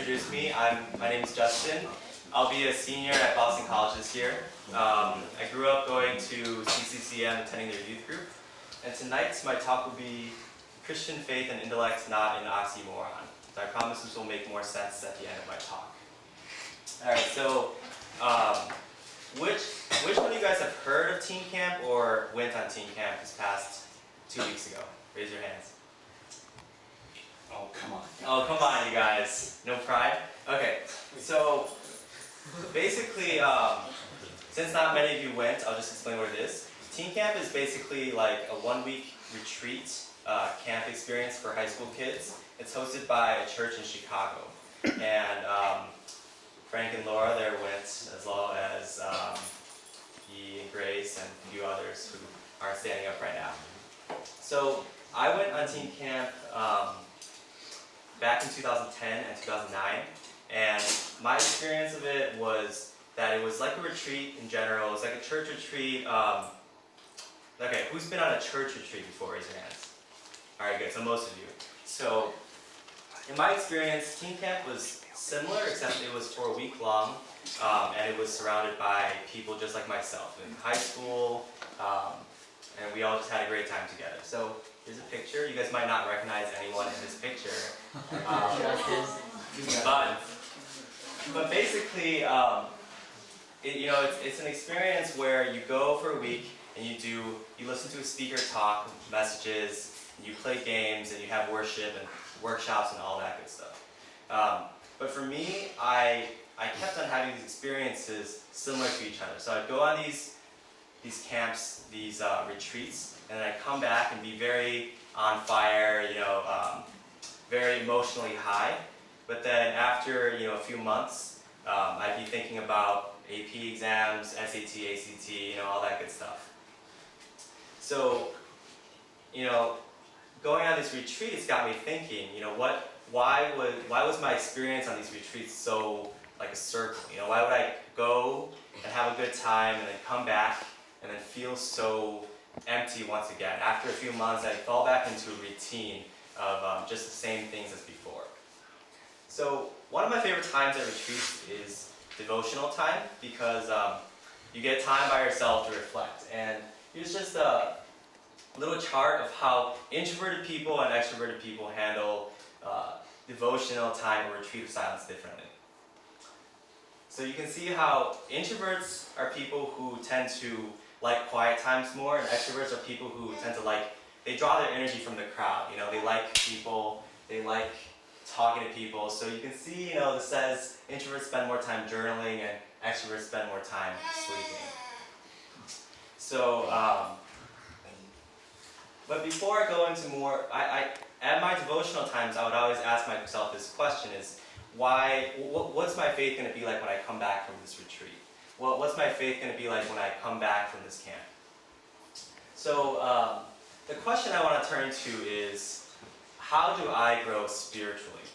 introduce me. My name is Justin. I'll be a senior at Boston College this year. I grew up going to CCCM, attending their youth group. And tonight my talk will be Christian faith and intellect, not an oxymoron. So I promise this will make more sense at the end of my talk. All right, so which one of you guys have heard of teen camp or went on teen camp this past 2 weeks ago? Raise your hands. Oh, come on. Oh, come on, you guys. No pride? Okay, so basically, since not many of you went, I'll just explain what it is. Teen camp is basically like a 1-week retreat camp experience for high school kids. It's hosted by a church in Chicago. And Frank and Laura there went, as well as Guy and Grace and a few others who aren't standing up right now. So I went on teen camp back in 2010 and 2009, and my experience of it was that it was like a retreat in general. It was like a church retreat. Okay, who's been on a church retreat before? Raise your hands. All right, good. So most of you. So in my experience, teen camp was similar, except it was for a week long, and it was surrounded by people just like myself in high school, and we all just had a great time together. So here's a picture. You guys might not recognize anyone in this picture, but basically, it's an experience where you go for a week and you listen to a speaker talk, messages, and you play games, and you have worship and workshops and all that good stuff. But for me, I kept on having these experiences similar to each other. So I'd go on these camps, these retreats, and then I'd come back and be very on fire, very emotionally high. But then after a few months, I'd be thinking about AP exams, SAT, ACT, all that good stuff. So, going on this retreat, it's got me thinking, why was my experience on these retreats so like a circle? Why would I go and have a good time and then come back and then feel so empty once again? After a few months, I fall back into a routine of just the same things as before. So one of my favorite times at retreats is devotional time, because you get time by yourself to reflect. And here's just a little chart of how introverted people and extroverted people handle devotional time or retreat of silence differently. So you can see how introverts are people who tend to like quiet times more, and extroverts are people who tend to they draw their energy from the crowd. They like people, they like talking to people. So you can see, this says introverts spend more time journaling and extroverts spend more time sleeping. So, but before I go into more, at my devotional times, I would always ask myself this question: is what's my faith going to be like when I come back from this retreat? What's my faith going to be like when I come back from this camp? So the question I want to turn to is, how do I grow spiritually?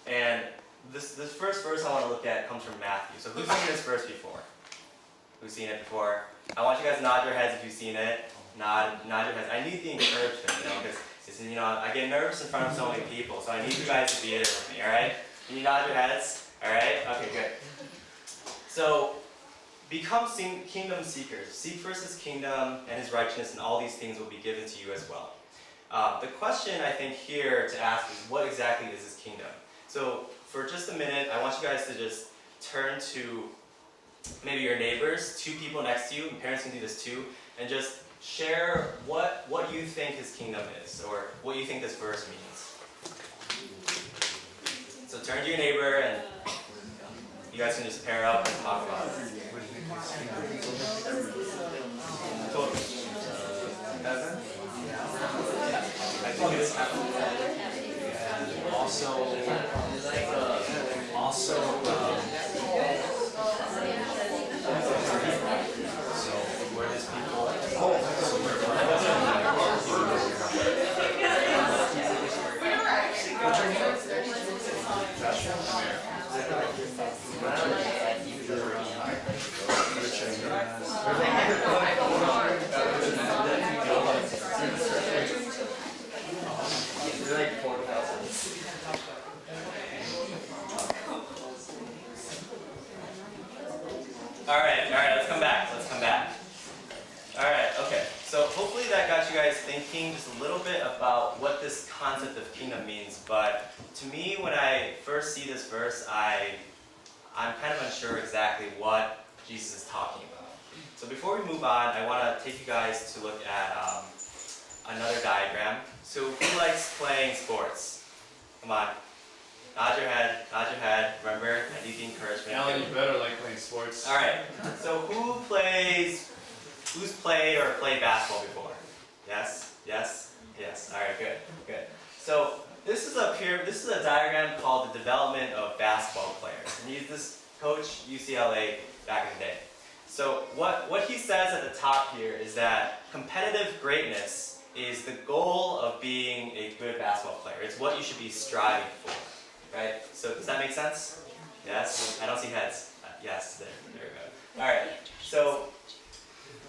And this first verse I want to look at comes from Matthew. So who's seen this verse before? Who's seen it before? I want you guys to nod your heads if you've seen it. Nod your heads. I need the encouragement, because I get nervous in front of so many people, so I need you guys to be there with me, all right? Can you nod your heads? All right? Okay, good. So, become kingdom seekers. Seek first His kingdom and His righteousness, and all these things will be given to you as well. The question I think here to ask is, what exactly is His kingdom? So, for just a minute, I want you guys to just turn to maybe your neighbors, 2 people next to you, and parents can do this too, and just share what you think His kingdom is, or what you think this verse means. So turn to your neighbor, and you guys can just pair up and talk about it. Totally. Heaven? I think it's heaven. And also so where does people? thinking just a little bit about what this concept of kingdom means, but to me, when I first see this verse, I'm kind of unsure exactly what Jesus is talking about. So before we move on, I want to take you guys to look at another diagram. So who likes playing sports? Come on. Nod your head. Remember, I need the encouragement. Alan, you better like playing sports. Alright, so who's played or played basketball before? Yes? Alright, good. So this is a diagram called the development of basketball players. And he's this coach UCLA back in the day. So what he says at the top here is that competitive greatness is the goal of being a good basketball player. It's what you should be striving for. Right? So does that make sense? Yes? I don't see heads. Yes, there we go. Alright, so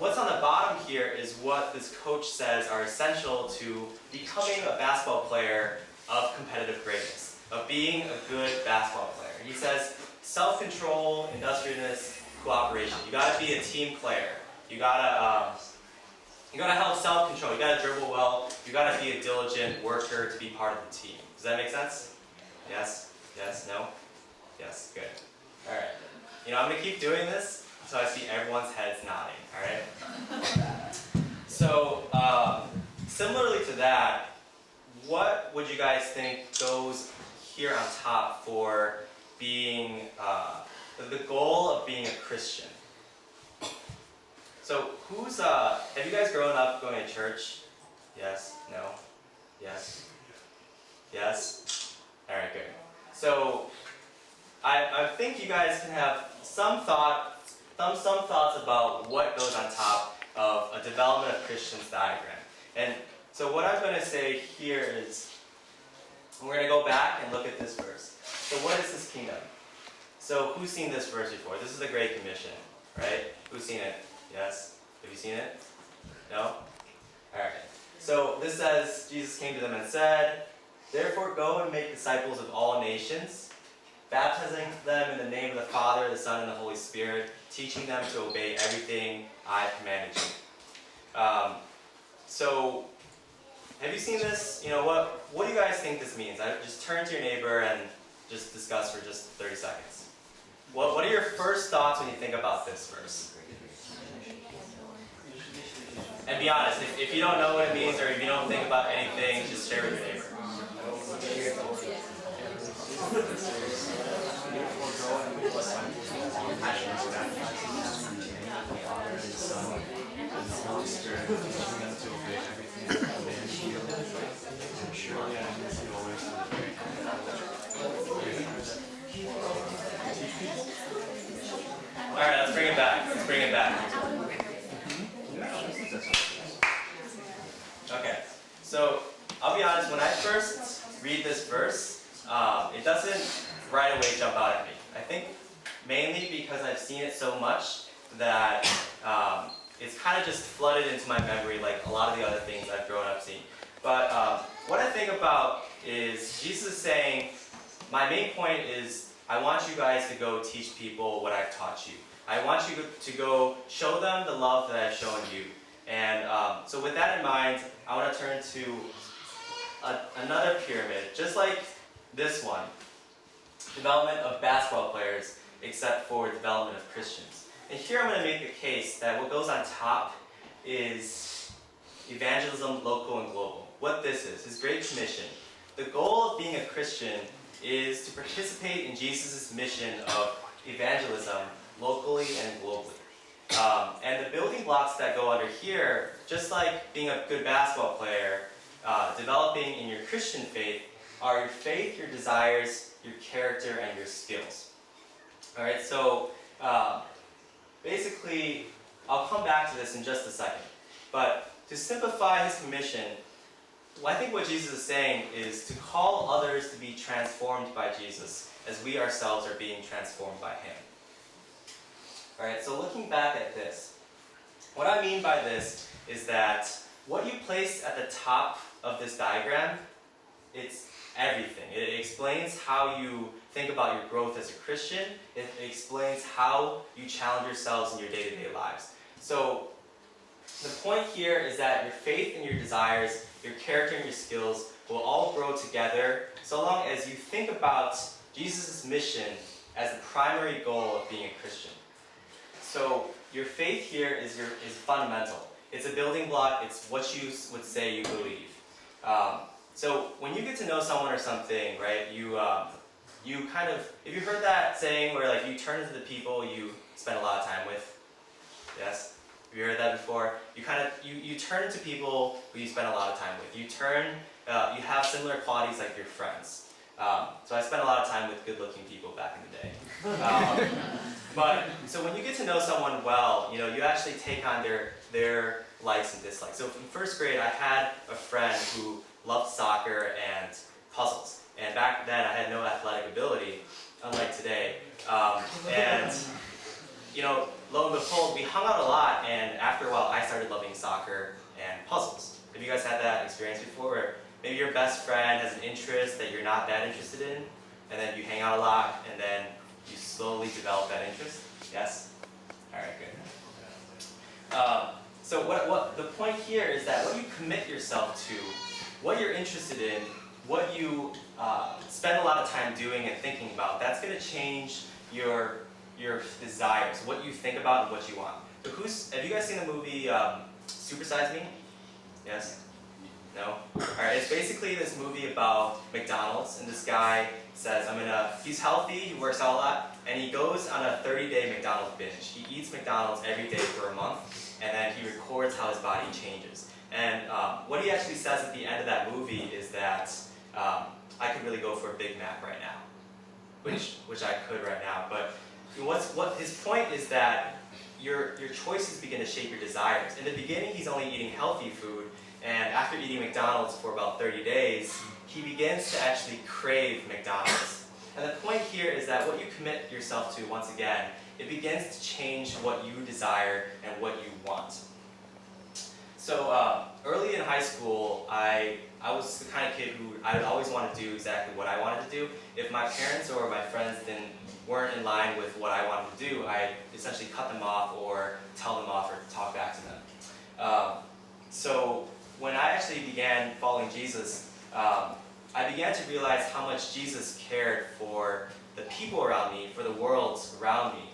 what's on the bottom here is what this coach says are essential to becoming a basketball player of competitive greatness, of being a good basketball player. He says self-control, industriousness, cooperation. You gotta be a team player. You gotta have self-control. You gotta dribble well. You gotta be a diligent worker to be part of the team. Does that make sense? Yes? No? Yes, good. Alright. I'm going to keep doing this so I see everyone's heads nodding, alright? So, similarly to that, what would you guys think goes here on top for being, the goal of being a Christian? So, have you guys grown up going to church? Yes? No? Yes? Alright, good. So, I think you guys can have some thoughts about what goes on top of a development of Christians diagram. And so what I'm going to say here is, we're going to go back and look at this verse. So what is this kingdom? So who's seen this verse before? This is the Great Commission, right? Who's seen it? Yes? Have you seen it? No? Alright. So this says, Jesus came to them and said, "Therefore go and make disciples of all nations, baptizing them in the name of the Father, the Son, and the Holy Spirit, teaching them to obey everything I've commanded you." So, have you seen this? What do you guys think this means? Just turn to your neighbor and just discuss for just 30 seconds. What are your first thoughts when you think about this verse? And be honest, if you don't know what it means or if you don't think about anything, just share with your neighbor. Alright, let's bring it back. Okay, so I'll be honest, when I first read this verse, it doesn't right away jump out at me. I think mainly because I've seen it so much that it's kind of just flooded into my memory like a lot of the other things I've grown up seeing. But what I think about is Jesus is saying, my main point is I want you guys to go teach people what I've taught you. I want you to go show them the love that I've shown you. And so with that in mind, I want to turn to another pyramid, just like this one. Development of basketball players, except for development of Christians. And here I'm going to make the case that what goes on top is evangelism, local and global. What this is, His Great Commission. The goal of being a Christian is to participate in Jesus' mission of evangelism, locally and globally. And the building blocks that go under here, just like being a good basketball player, developing in your Christian faith, are your faith, your desires, your character, and your skills. Alright, so basically, I'll come back to this in just a second. But to simplify His commission, I think what Jesus is saying is to call others to be transformed by Jesus as we ourselves are being transformed by Him. Alright, so looking back at this, what I mean by this is that what you place at the top of this diagram, it's everything. It explains how you think about your growth as a Christian. It explains how you challenge yourselves in your day-to-day lives. So, The point here is that your faith and your desires, your character and your skills will all grow together so long as you think about Jesus' mission as the primary goal of being a Christian. So your faith here is fundamental. It's a building block. It's what you would say you believe. So when you get to know someone or something, right, you kind of, if you heard that saying where like you turn to the people you spend a lot of time with, yes? Have you heard that before? You turn to people who you spend a lot of time with. You have similar qualities like your friends. So I spent a lot of time with good-looking people back in the day. But so when you get to know someone well, you actually take on their likes and dislikes. So in first grade, I had a friend who loved soccer and puzzles. And back then, I had no athletic ability, unlike today. Lo and behold, we hung out a lot, and after a while, I started loving soccer and puzzles. Have you guys had that experience before, where maybe your best friend has an interest that you're not that interested in, and then you hang out a lot, and then you slowly develop that interest? Yes? All right, good. So what the point here is that what you commit yourself to, what you're interested in, what you spend a lot of time doing and thinking about, that's going to change your desires, what you think about and what you want. So have you guys seen the movie Super Size Me? Yes? No? Alright, it's basically this movie about McDonald's, and this guy says, he's healthy, he works out a lot, and he goes on a 30-day McDonald's binge. He eats McDonald's every day for a month, and then he records how his body changes. And what he actually says at the end of that movie is that I could really go for a Big Mac right now, which I could right now, but what his point is that your choices begin to shape your desires. In the beginning, he's only eating healthy food, and after eating McDonald's for about 30 days, he begins to actually crave McDonald's. And the point here is that what you commit yourself to, once again, it begins to change what you desire and what you want. So early in high school, I was the kind of kid who I would always want to do exactly what I wanted to do. If my parents or my friends weren't in line with what I wanted to do, I essentially cut them off or tell them off or talk back to them. So when I actually began following Jesus, I began to realize how much Jesus cared for the people around me, for the world around me.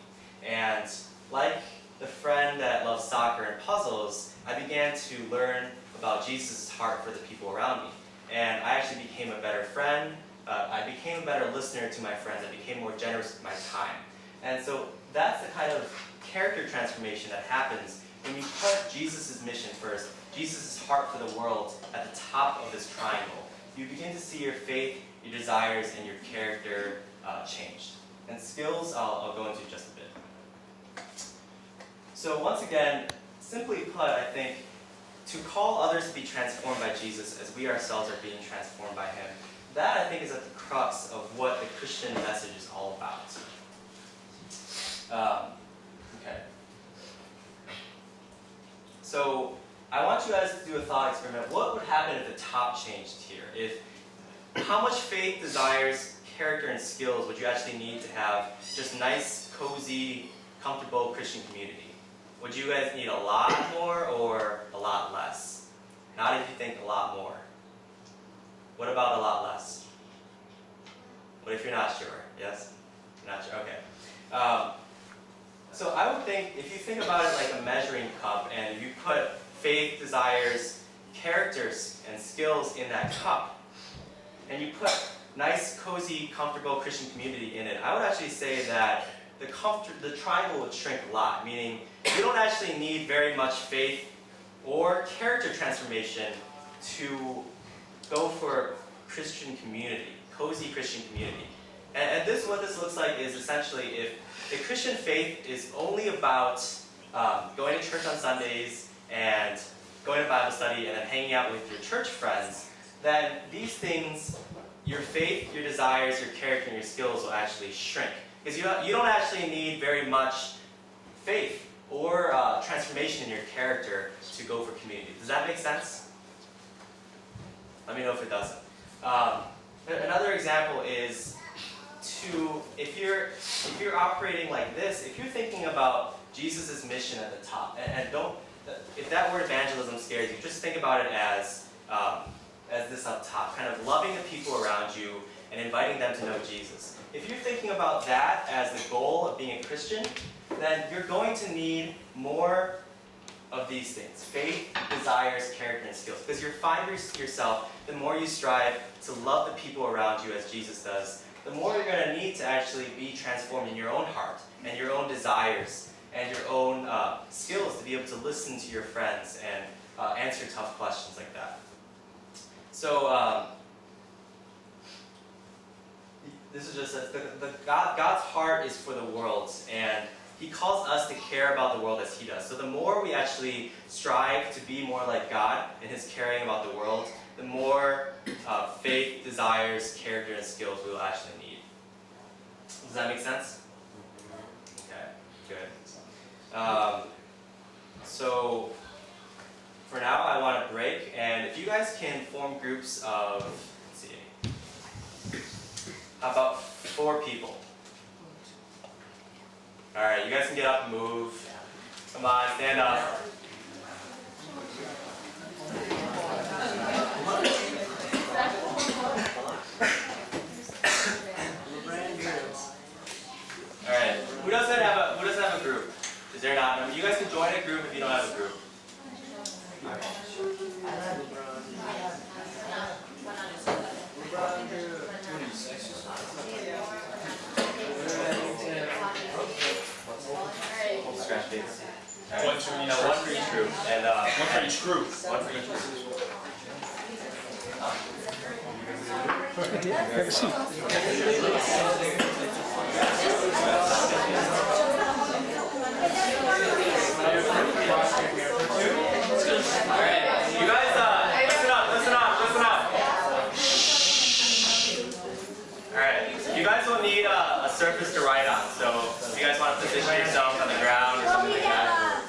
And like the friend that loves soccer and puzzles, I began to learn about Jesus' heart for the people around me. And I actually became a better friend. I became a better listener to my friends. I became more generous with my time. And so that's the kind of character transformation that happens when you put Jesus' mission first, Jesus' heart for the world at the top of this triangle. You begin to see your faith, your desires, and your character changed. And skills, I'll go into just a bit. So once again, simply put, I think, to call others to be transformed by Jesus as we ourselves are being transformed by Him, that I think is at the crux of what the Christian message is all about. Okay. So I want you guys to do a thought experiment. What would happen if the top changed here? How much faith, desires, character, and skills would you actually need to have just nice, cozy, comfortable Christian community? Would you guys need a lot more or a lot less? Not if you think a lot more. What about a lot less? What if you're not sure? Yes? You're not sure? Okay. So I would think, if you think about it like a measuring cup, and you put faith, desires, characters, and skills in that cup, and you put nice, cozy, comfortable Christian community in it, I would actually say that the triangle would shrink a lot, meaning you don't actually need very much faith or character transformation to go for Christian community, cozy Christian community. And what this looks like is essentially if the Christian faith is only about going to church on Sundays and going to Bible study and then hanging out with your church friends, then these things, your faith, your desires, your character, and your skills will actually shrink. Because you don't actually need very much faith or transformation in your character to go for community. Does that make sense? Let me know if it doesn't. Another example is if you're operating like this, if you're thinking about Jesus' mission at the top, and if that word evangelism scares you, just think about it as this up top, kind of loving the people around you and inviting them to know Jesus. If you're thinking about that as the goal of being a Christian, then you're going to need more of these things: faith, desires, character, and skills. Because you'll find yourself, the more you strive to love the people around you as Jesus does, the more you're going to need to actually be transformed in your own heart and your own desires and your own skills to be able to listen to your friends and answer tough questions like that. So this is just God's heart is for the world, and He calls us to care about the world as He does. So the more we actually strive to be more like God in His caring about the world, the more faith, desires, character, and skills we will actually need. Does that make sense? Okay, good. So for now, I want to break, and if you guys can form groups of, let's see, how about 4 people? All right, you guys can get up and move. Come on, stand up. All right, who doesn't have a group? Is there not? You guys can join a group if you don't have a group. Scratch dates. Right. One for each group. And One for each group. One for each group. Alright, you guys, listen up. Alright, you guys will need a surface to write on, so if you guys want to position yourself on the ground or something like that.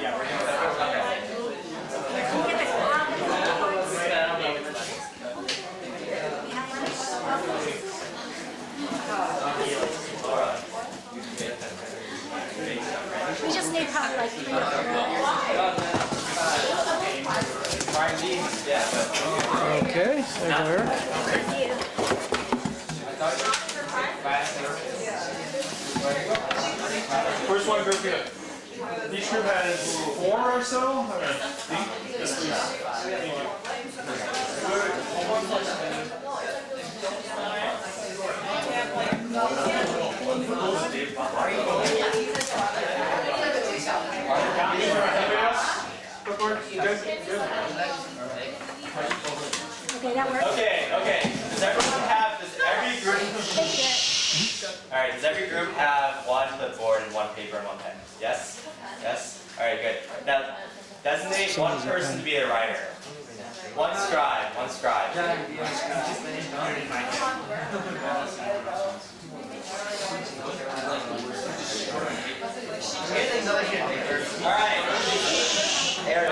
Yeah, we're doing that. Okay. We just need probably like 3 or 4. Okay, there. First one group here. Each group has 4 or so. Yes, please. Thank you. Okay, that works. Okay. Does every group Alright, does every group have one clipboard and one paper and one pen? Yes? Yes? Alright, good. Now, designate one person to be a writer. One scribe.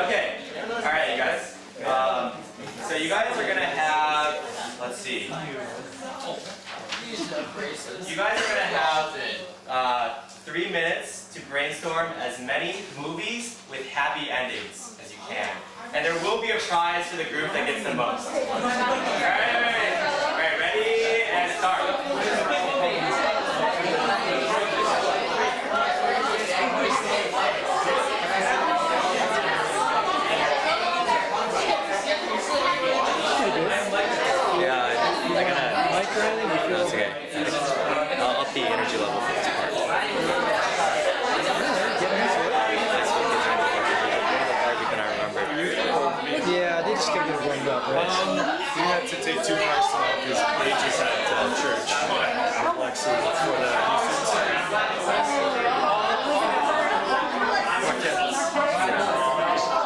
Okay. Alright, you guys. So you guys are gonna have, let's see. You guys are gonna have 3 minutes to brainstorm as many movies with happy endings as you can. And there will be a prize for the group that gets the most. Alright, ready and start. That's okay. I'll up the energy level for this part. Yeah, they just gotta get warmed up, right? We had to take 2 cars to his pages at church. Lexi for the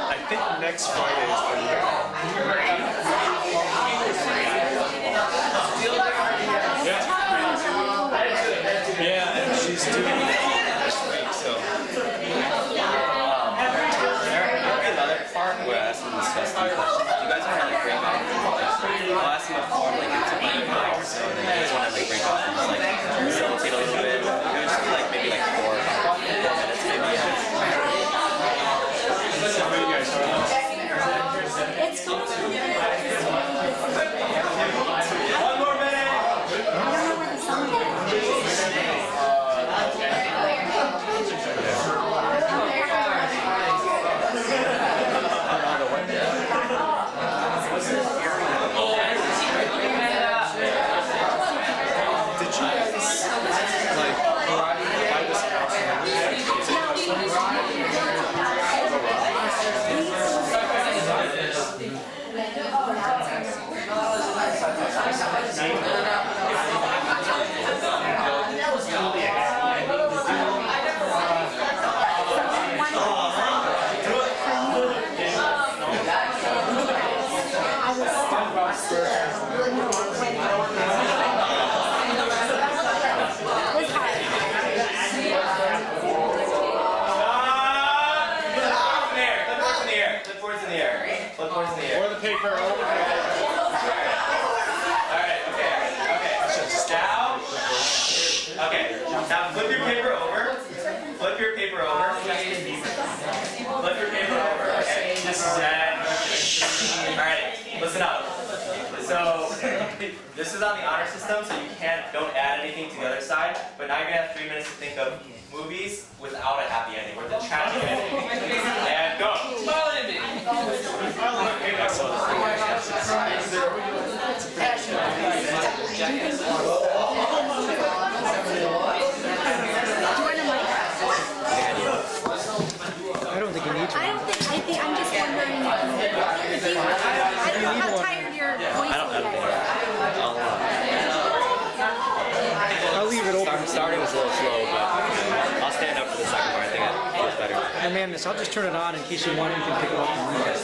I think next Friday is for you. Yeah, and she's doing it next week, so. There'll be another part where I ask them to discuss these questions. You guys want to like break off from I'll ask them to form like into like 5 or so, and then you guys want to like break off and just like facilitate a little bit. It would just be like maybe like 4 or 5 minutes maybe. Was hard. Clipboards in the air. Clipboards in the air. Or the paper. Alright, okay. Now flip your paper over. Flip your paper over. Flip your paper over. Okay. This is that. Alright, listen up. So this is on the honor system, so you don't add anything to the other side. But now you're gonna have 3 minutes to think of movies without a happy ending, with a tragic ending. And go. Smile at me. I don't think you need to. I think I'm just wondering if you, I don't know how tired your voice will get. I'll leave it open. Starting was a little slow, but I'll stand up for the second part. I think it feels better. And man, I'll just turn it on in case you want it. You can pick it up and read it.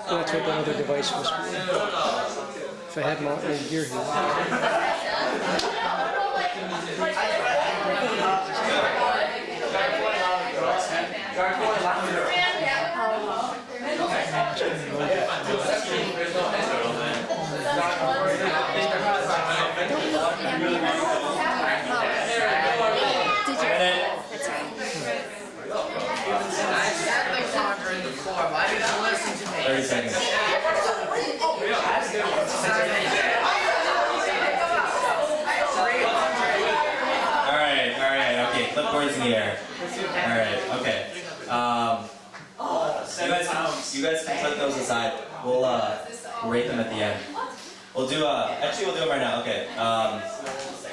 That's what the other device was for. If I had my gear here. That's right. 30 seconds. Alright, okay, clipboards in the air. Alright, okay. You guys can put those aside. We'll rate them at the end. We'll do actually we'll do them right now, okay.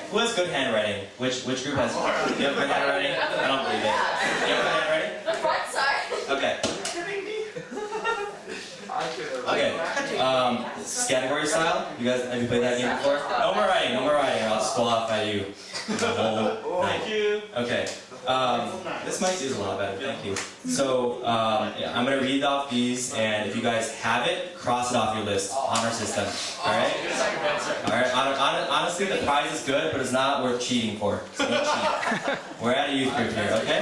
Who has good handwriting? Which group has, do you have good handwriting? I don't believe it. Do you have good handwriting? The front side. Okay. Okay. Category style. You guys, have you played that game before? No more writing. I'll disqualify you the whole night. Okay. This mic is a lot better. Thank you. So yeah, I'm gonna read off these, and if you guys have it, cross it off your list. Honor system. All right. All right. Honestly, the prize is good, but it's not worth cheating for. So don't cheat. We're at a youth group here, okay?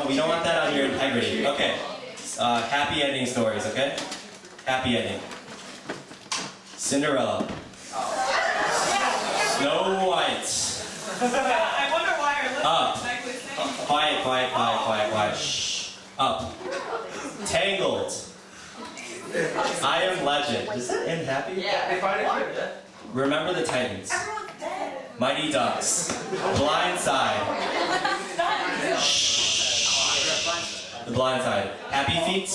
We don't want that on your integrity. Okay. Happy ending stories, okay? Happy ending. Cinderella. Snow White. I wonder why you're listening. Up. Quiet. Shh. Up. Tangled. I Am Legend. Does that end happy? Yeah. Remember the Titans. Everyone's dead. Mighty Ducks. Blind Side. Shh. The Blind Side. Happy Feet.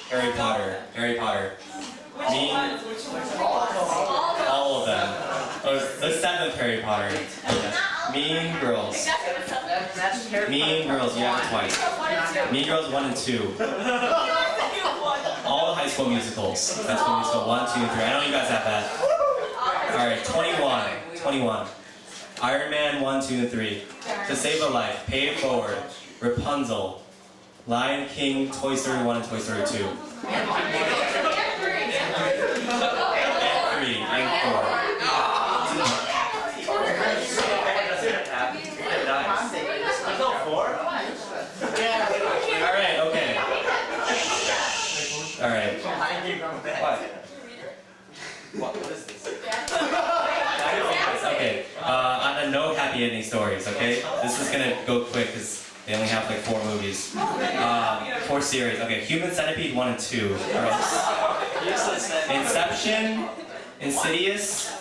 Harry Potter. All of them. Oh, the 7th Harry Potter. Mean Girls. Mean Girls, you have it twice. Mean Girls 1 and 2. All the High School Musicals. High School Musical 1, 2, and 3. I know you guys have that. Alright, 21. Iron Man 1, 2, and 3. To Save a Life. Pay It Forward. Rapunzel. Lion King, Toy Story 1, and Toy Story 2. And 3 and 4. Alright, okay. Alright. What? What is this? Okay, on the no happy ending stories, okay? This is gonna go quick because they only have like 4 movies. 4 series. Okay, Human Centipede 1 and 2. Inception, Insidious.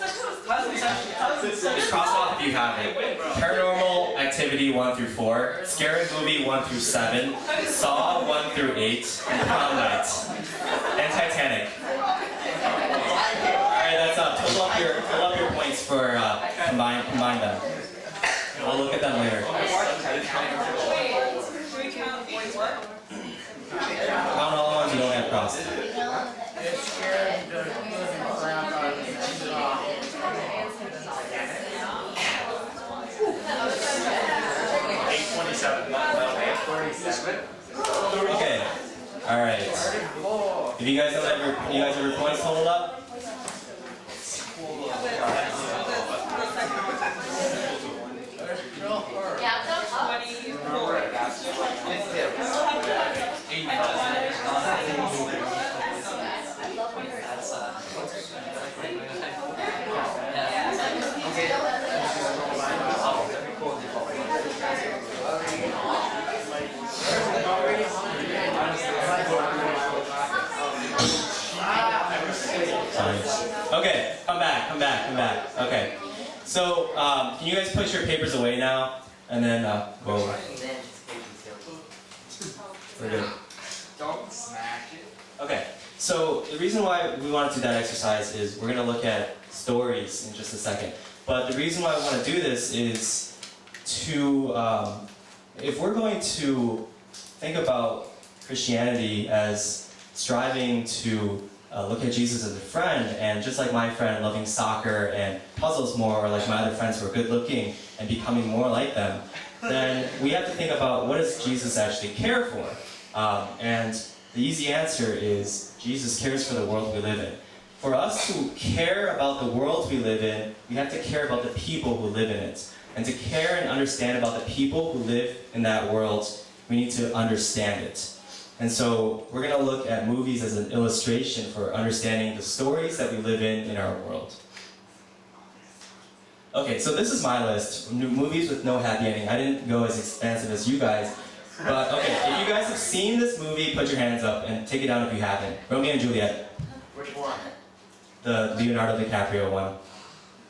Just cross off if you have it. Paranormal Activity 1 through 4. Scary Movie 1 through 7. Saw 1 through 8. And Prom Night. And Titanic. Alright, that's up. Pull up your points for combine them. We'll look at them later. Count all the ones you don't have crossed. Okay. All right. If you guys have your points totaled up. Okay, come back. Okay. So, can you guys put your papers away now? And then go over. We're good. Don't smash it. Okay, so the reason why we want to do that exercise is we're going to look at stories in just a second. But the reason why I want to do this is to, if we're going to think about Christianity as striving to look at Jesus as a friend, and just like my friend loving soccer and puzzles more, or like my other friends who are good looking and becoming more like them, then we have to think about what does Jesus actually care for? And the easy answer is Jesus cares for the world we live in. For us to care about the world we live in, we have to care about the people who live in it. And to care and understand about the people who live in that world, we need to understand it. And so we're going to look at movies as an illustration for understanding the stories that we live in our world. Okay, so this is my list. Movies with no happy ending. I didn't go as expansive as you guys. But okay, if you guys have seen this movie, put your hands up and take it down if you haven't. Romeo and Juliet. Which one? The Leonardo DiCaprio one.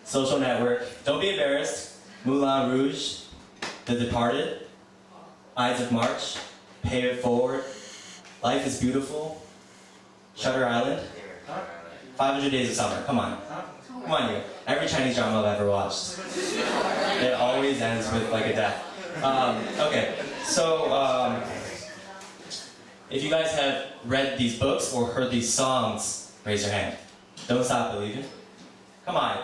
Social Network. Don't be embarrassed. Moulin Rouge. The Departed. Ides of March. Pay It Forward. Life is Beautiful. Shutter Island. 500 Days of Summer. Come on. Come on, you. Every Chinese drama I've ever watched. It always ends with like a death. Okay, so if you guys have read these books or heard these songs, raise your hand. Don't Stop Believing. Come on.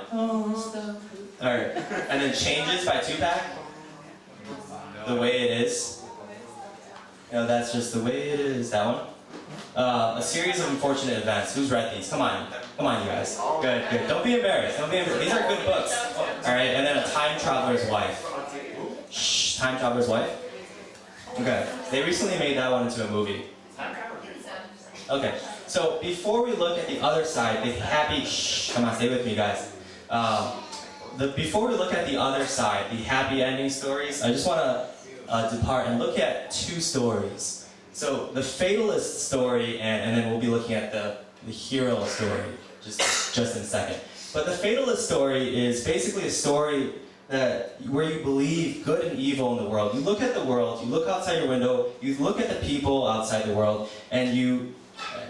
Alright. And then Changes by Tupac. The Way It Is. You know, that's just the way it is. That one. A Series of Unfortunate Events. Who's read these? Come on. Come on, you guys. Good, good. Don't be embarrassed. Don't be embarrassed. These are good books. Alright, and then A Time Traveler's Wife. Shh, Time Traveler's Wife? Okay. They recently made that one into a movie. Okay. So before we look at the other side, the happy... Shh, come on, stay with me, guys. Before we look at the other side, the happy ending stories, I just want to depart and look at 2 stories. So the fatalist story, and then we'll be looking at the hero story just in a second. But the fatalist story is basically a story where you believe good and evil in the world. You look at the world, you look outside your window, you look at the people outside the world, and you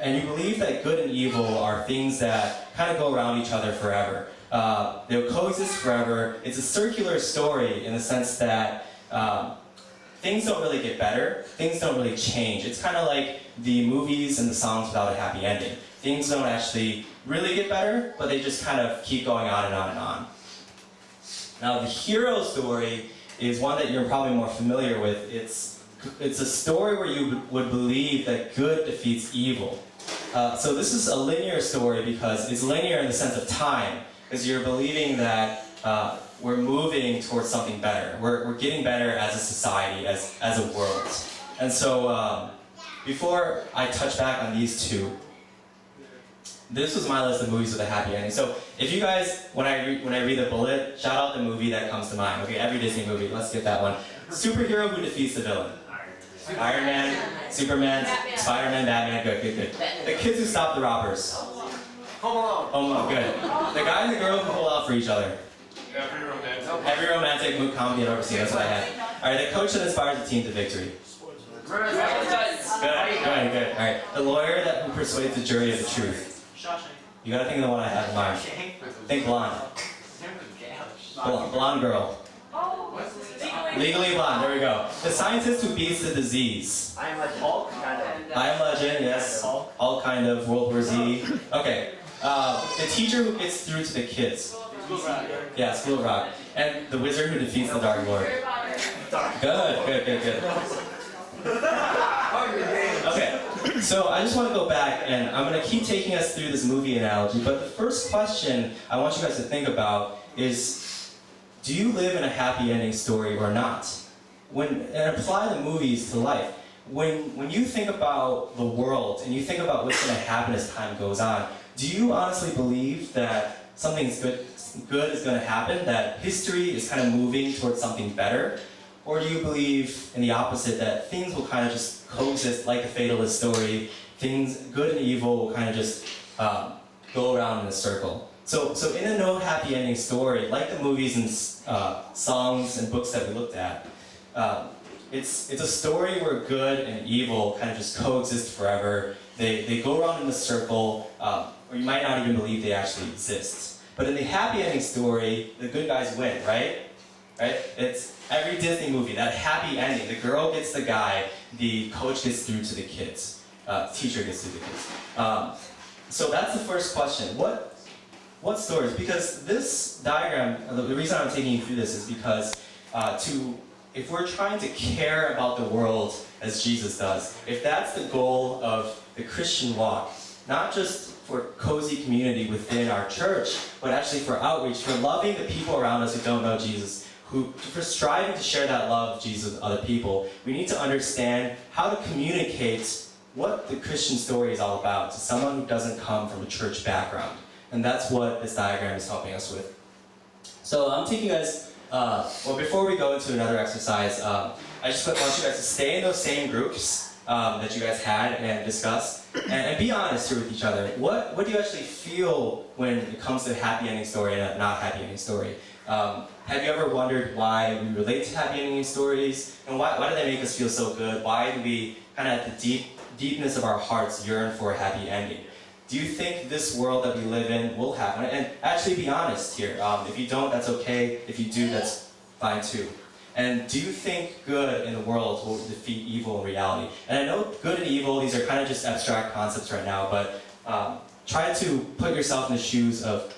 believe that good and evil are things that kind of go around each other forever. They'll coexist forever. It's a circular story in the sense that things don't really get better, things don't really change. It's kind of like the movies and the songs without a happy ending. Things don't actually really get better, but they just kind of keep going on and on and on. Now the hero story is one that you're probably more familiar with. It's a story where you would believe that good defeats evil. So this is a linear story because it's linear in the sense of time, because you're believing that we're moving towards something better. We're getting better as a society, as a world. And so before I touch back on these 2, this was my list of movies with a happy ending. So if you guys, when I read the bullet, shout out the movie that comes to mind. Okay, every Disney movie. Let's get that one. Superhero who defeats the villain. Iron Man, Superman, Spider-Man, Batman. Good. The kids who stop the robbers. Home Alone. Good. The guy and the girl who pull out for each other. Every romantic comedy I've ever seen. That's what I had. All right, the coach that inspires the team to victory. Good. All right, the lawyer who persuades the jury of the truth. You gotta think of the one I have in mind. Think blonde. Blonde girl. Legally blonde. There we go. The scientist who beats the disease. I am like Hulk, kind of. I Am Legend. Yes. All kind of World War Z. Okay. The teacher who gets through to the kids. Yeah, School of Rock. And the wizard who defeats the Dark Lord. Good. Okay, so I just want to go back and I'm going to keep taking us through this movie analogy, but the first question I want you guys to think about is, do you live in a happy ending story or not? And apply the movies to life. When you think about the world and you think about what's going to happen as time goes on, do you honestly believe that something good is going to happen, that history is kind of moving towards something better? Or do you believe in the opposite, that things will kind of just coexist like a fatalist story, things, good and evil, will kind of just go around in a circle? So in a no happy ending story, like the movies and songs and books that we looked at, it's a story where good and evil kind of just coexist forever. They go around in a circle, or you might not even believe they actually exist. But in the happy ending story, the good guys win, right? It's every Disney movie, that happy ending. The girl gets the guy, the coach gets through to the kids, teacher gets through to the kids. So that's the first question. What stories? Because this diagram, the reason I'm taking you through this is because if we're trying to care about the world as Jesus does, if that's the goal of the Christian walk, not just for cozy community within our church, but actually for outreach, for loving the people around us who don't know Jesus, for striving to share that love of Jesus with other people, we need to understand how to communicate what the Christian story is all about to someone who doesn't come from a church background. And that's what this diagram is helping us with. So I'm taking you guys, before we go into another exercise, I just want you guys to stay in those same groups that you guys had and discussed, and be honest here with each other. What do you actually feel when it comes to a happy ending story and a not happy ending story? Have you ever wondered why we relate to happy ending stories, and why do they make us feel so good? Why do we kind of at the deepness of our hearts yearn for a happy ending? Do you think this world that we live in will happen? And actually be honest here. If you don't, that's okay. If you do, that's fine too. And do you think good in the world will defeat evil in reality? And I know good and evil, these are kind of just abstract concepts right now, but try to put yourself in the shoes of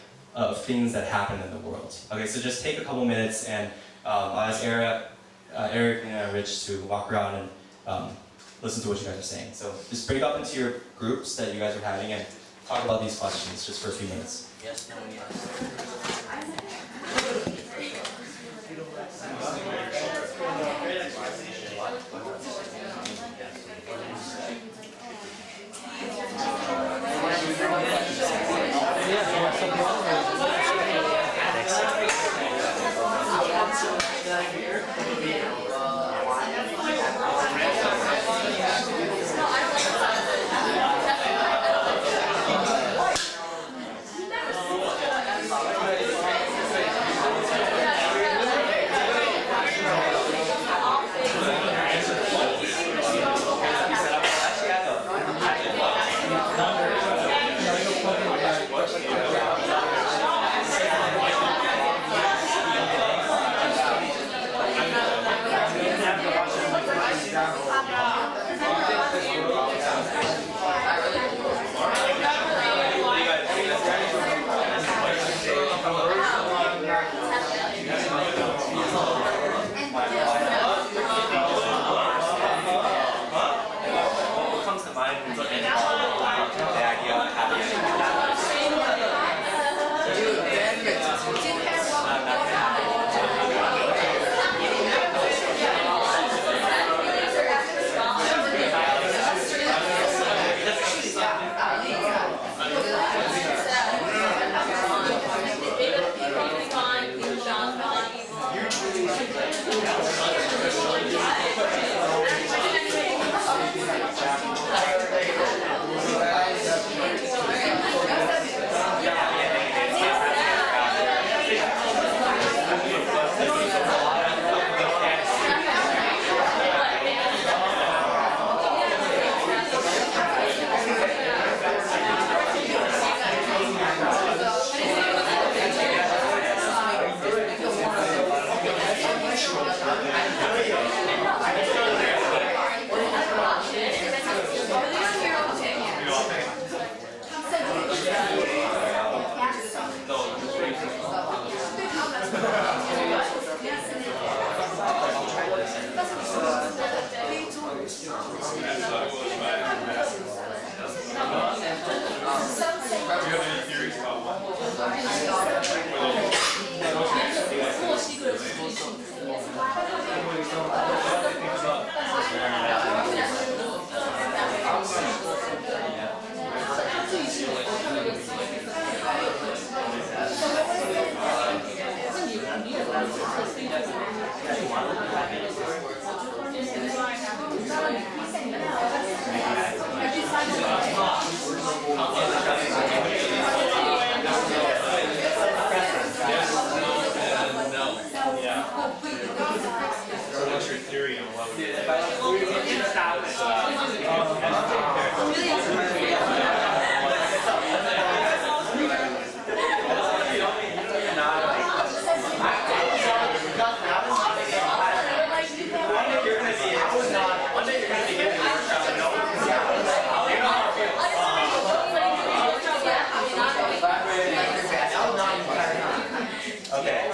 things that happen in the world. Okay, so just take a couple minutes and I'll ask Eric and Rich to walk around and listen to what you guys are saying. So just break up into your groups that you guys are having and talk about these questions just for a few minutes. Yes, no, yes. So what's your theory on what would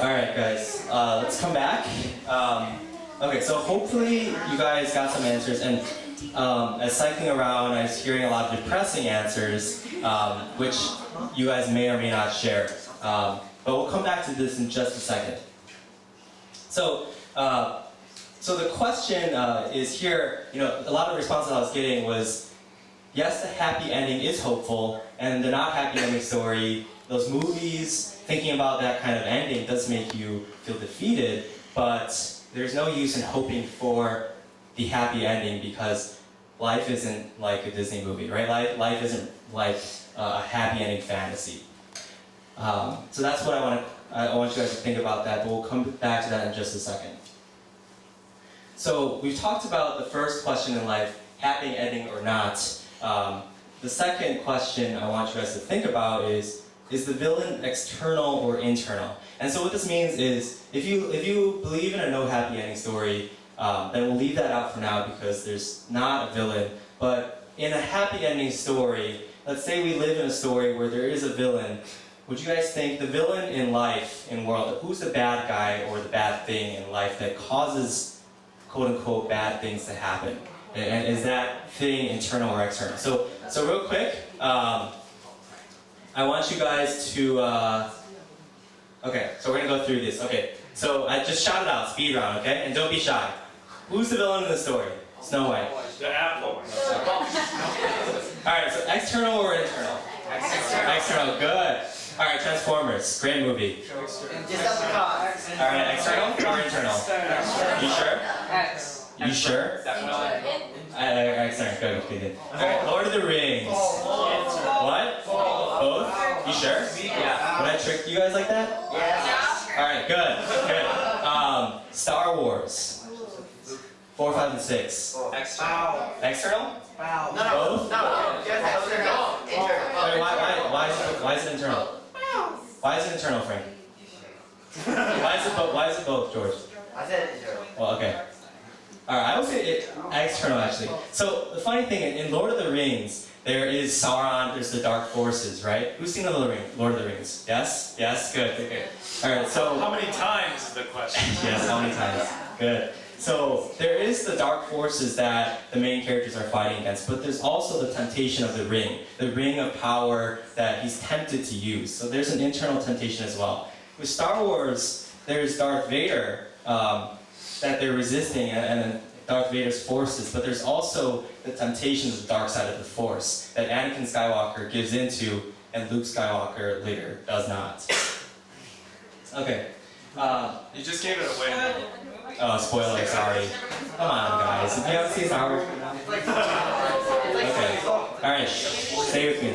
Alright guys, let's come back. Okay, so hopefully you guys got some answers, and as cycling around I was hearing a lot of depressing answers, which you guys may or may not share. But we'll come back to this in just a second. So the question is here, a lot of responses I was getting was, yes, the happy ending is hopeful, and the not happy ending story, those movies, thinking about that kind of ending does make you feel defeated, but there's no use in hoping for the happy ending because life isn't like a Disney movie, right? Life isn't like a happy ending fantasy. So that's what I want you guys to think about that, but we'll come back to that in just a second. So we've talked about the first question in life, happy ending or not. The second question I want you guys to think about is the villain external or internal? And so what this means is, if you believe in a no happy ending story, then we'll leave that out for now because there's not a villain. But in a happy ending story, let's say we live in a story where there is a villain, would you guys think the villain in life, in world, who's the bad guy or the bad thing in life that causes quote-unquote bad things to happen? And is that thing internal or external? So real quick, I want you guys to, okay, so we're gonna go through this. Okay, so I just shout it out, speed round, okay? And don't be shy. Who's the villain in the story? Snow White. The apple. Alright, so external or internal? External, good. Alright, Transformers, great movie. Alright, external or internal? You sure? You sure? Excellent, good. Alright, Lord of the Rings. What? Both? You sure? Yeah. Would I trick you guys like that? Yes. Alright, good. Star Wars. 4, 5, and 6. External. External? Both? No. Wait, why is it internal? Why is it internal, Frank? Why is it both, George? I said internal. Well, okay. Alright, I would say it external actually. So the funny thing, in Lord of the Rings, there is Sauron, there's the dark forces, right? Who's seen the Lord of the Rings? Yes? Yes? Good. Alright, so... How many times is the question? Yes, how many times? Good. So there is the dark forces that the main characters are fighting against, but there's also the temptation of the ring of power that he's tempted to use. So there's an internal temptation as well. With Star Wars, there's Darth Vader that they're resisting, and Darth Vader's forces, but there's also the temptations of the dark side of the Force that Anakin Skywalker gives into, and Luke Skywalker later does not. Okay. You just gave it away. Oh, spoiler, sorry. Come on, guys. If you haven't seen Star Wars... Okay. Alright, stay with me.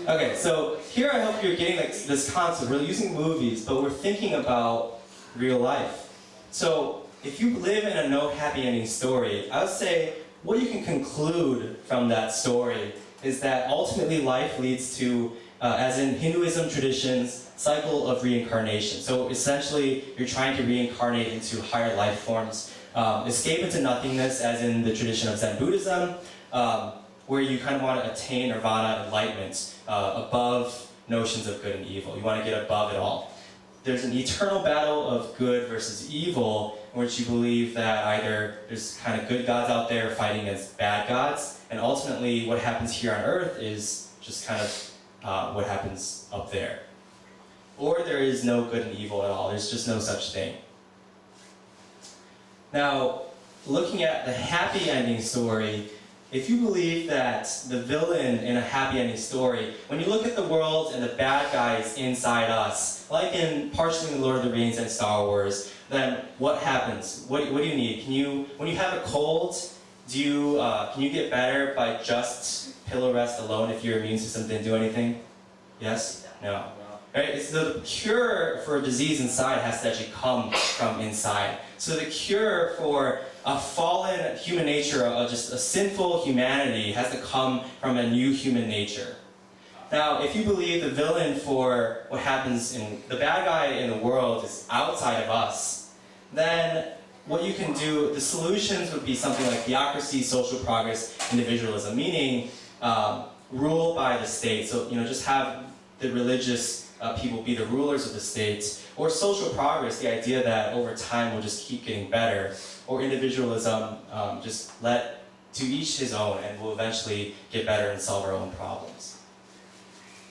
Okay, so here I hope you're getting this concept. We're using movies, but we're thinking about real life. So, if you live in a no happy ending story, I would say what you can conclude from that story is that ultimately life leads to, as in Hinduism traditions, cycle of reincarnation. So essentially, you're trying to reincarnate into higher life forms, escape into nothingness, as in the tradition of Zen Buddhism, where you kind of want to attain nirvana, enlightenment, above notions of good and evil. You want to get above it all. There's an eternal battle of good versus evil, in which you believe that either there's kind of good gods out there fighting against bad gods, and ultimately what happens here on Earth is just kind of what happens up there. Or there is no good and evil at all. There's just no such thing. Now, looking at the happy ending story, if you believe that the villain in a happy ending story, when you look at the world and the bad guys inside us, like in partially in Lord of the Rings and Star Wars, then what happens? What do you need? When you have a cold, can you get better by just pillow rest alone if your immune system didn't do anything? Yes? No. Right? It's the cure for a disease inside has to actually come from inside. So the cure for a fallen human nature, just a sinful humanity, has to come from a new human nature. Now, if you believe the villain for what happens in the bad guy in the world is outside of us, then what you can do, the solutions would be something like theocracy, social progress, individualism, meaning rule by the state. So, just have the religious people be the rulers of the state, or social progress, the idea that over time we'll just keep getting better, or individualism, just let to each his own, and we'll eventually get better and solve our own problems.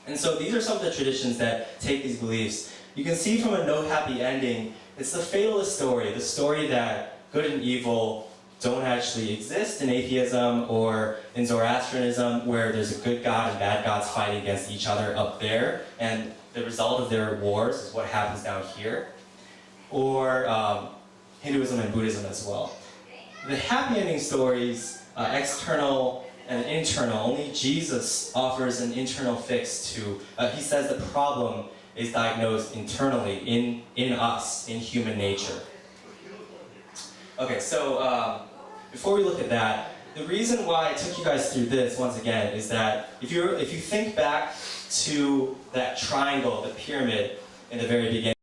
And so these are some of the traditions that take these beliefs. You can see from a no happy ending, it's the fatalist story, the story that good and evil don't actually exist in atheism or in Zoroastrianism, where there's a good god and bad gods fighting against each other up there, and the result of their wars is what happens down here. Or Hinduism and Buddhism as well. The happy ending stories, external and internal, only Jesus offers an internal fix to, he says the problem is diagnosed internally, in us, in human nature. Okay, so before we look at that, the reason why I took you guys through this, once again, is that if you think back to that triangle, the pyramid, in the very beginning,